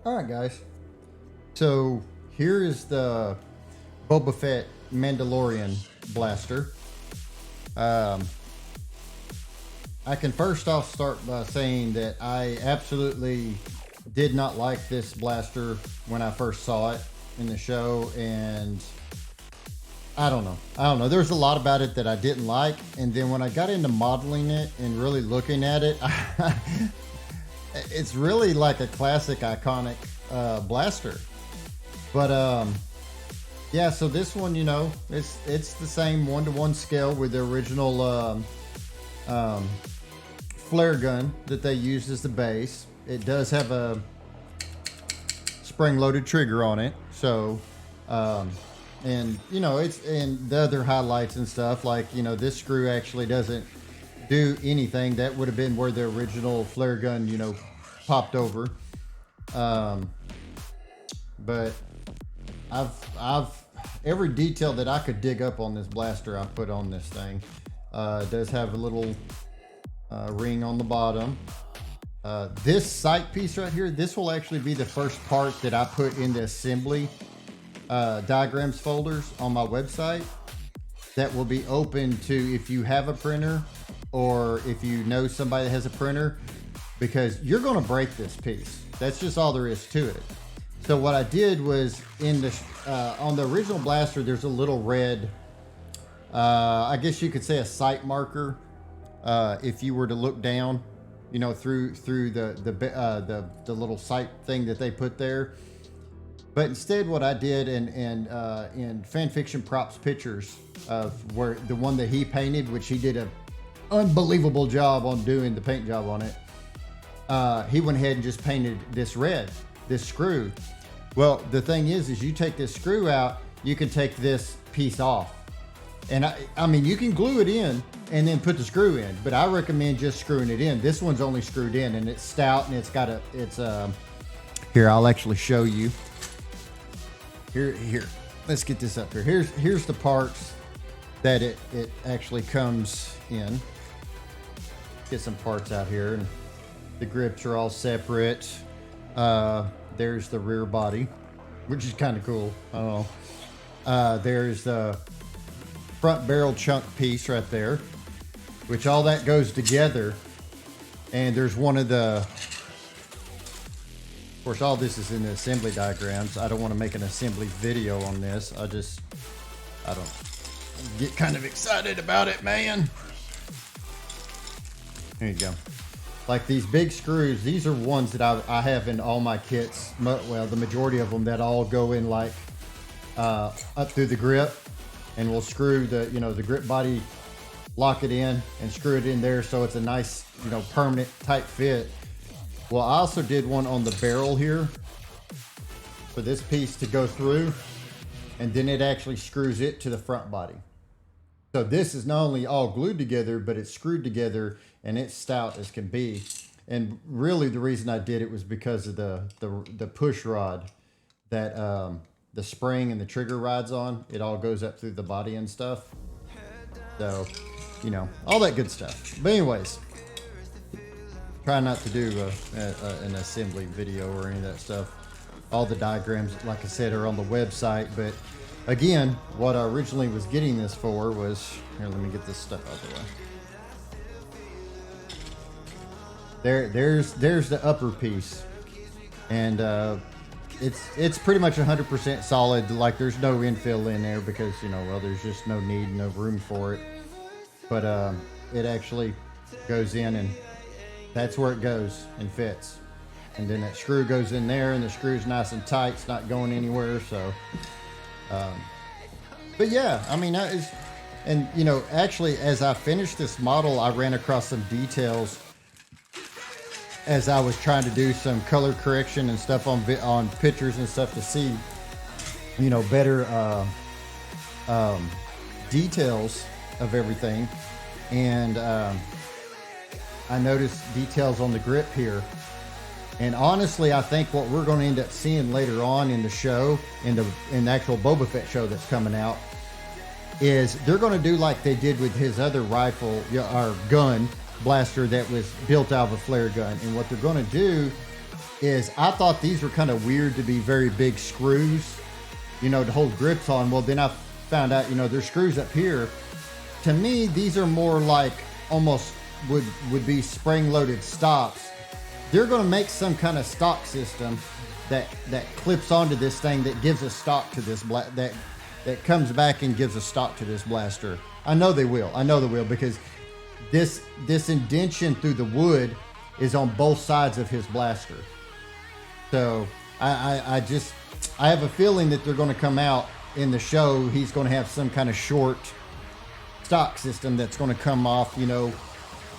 All right, guys. So here is the Boba Fett Mandalorian blaster. I can first off start by saying that I absolutely did not like this blaster when I first saw it in the show, and I don't know. There's a lot about it that I didn't like, and then when I got into modeling it and really looking at it, it's really like a classic, iconic blaster. But yeah. So this one, it's the same 1-to-1 scale with the original flare gun that they used as the base. It does have a spring-loaded trigger on it. So, and it's and the other highlights and stuff like this screw actually doesn't do anything. That would have been where the original flare gun popped over. But I've every detail that I could dig up on this blaster I put on this thing. It does have a little ring on the bottom. This sight piece right here, this will actually be the first part that I put in the assembly diagrams folders on my website. That will be open to if you have a printer or if you know somebody that has a printer, because you're going to break this piece. That's just all there is to it. So what I did was in the on the original blaster, there's a little red, I guess you could say a sight marker. If you were to look down, through the little sight thing that they put there. But instead, what I did in fan fiction props pictures of where the one that he painted, which he did an unbelievable job on doing the paint job on it. He went ahead and just painted this red, this screw. Well, the thing is you take this screw out, you can take this piece off. And I mean, you can glue it in and then put the screw in, but I recommend just screwing it in. This one's only screwed in, and it's stout, and it's got here, I'll actually show you. Here, let's get this up here. Here's the parts that it actually comes in. Get some parts out here, and the grips are all separate. There's the rear body, which is kind of cool. I don't know. There's the front barrel chunk piece right there, which all that goes together. And there's one of the, of course, all this is in the assembly diagrams. I don't want to make an assembly video on this. I don't get kind of excited about it, man. There you go. Like these big screws, these are ones that I have in all my kits. Well, the majority of them that all go in like up through the grip, and we'll screw the grip body, lock it in, and screw it in there so it's a nice permanent tight fit. Well, I also did one on the barrel here for this piece to go through, and then it actually screws it to the front body. So this is not only all glued together, but it's screwed together, and it's stout as can be. And really the reason I did it was because of the push rod that the spring and the trigger rides on. It all goes up through the body and stuff. So, all that good stuff. But anyways, try not to do an assembly video or any of that stuff. All the diagrams, like I said, are on the website. But again, what I originally was getting this for was, here, let me get this stuff out of the way. There's the upper piece, and it's pretty much 100% solid. Like there's no infill in there because well, there's just no need, no room for it. But it actually goes in, and that's where it goes and fits. And then that screw goes in there, and the screw's nice and tight. It's not going anywhere. So, but yeah, I mean, actually, as I finished this model, I ran across some details as I was trying to do some color correction and stuff on pictures and stuff to see, better details of everything. And I noticed details on the grip here. And honestly, I think what we're going to end up seeing later on in the show, in the actual Boba Fett show that's coming out, is they're going to do like they did with his other rifle or gun blaster that was built out of a flare gun. And what they're going to do is, I thought these were kind of weird to be very big screws, you know, to hold grips on. Well, then I found out, you know, there's screws up here. To me, these are more like almost would be spring-loaded stocks. They're going to make some kind of stock system that clips onto this thing that gives a stock to this that comes back and gives a stock to this blaster. I know they will. I know they will, because this indentation through the wood is on both sides of his blaster. So I have a feeling that they're going to come out in the show. He's going to have some kind of short stock system that's going to come off, you know,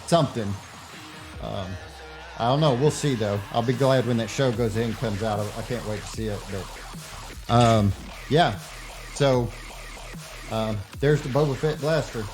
something. I don't know. We'll see, though. I'll be glad when that show goes in and comes out. I can't wait to see it. But yeah. So there's the Boba Fett blaster.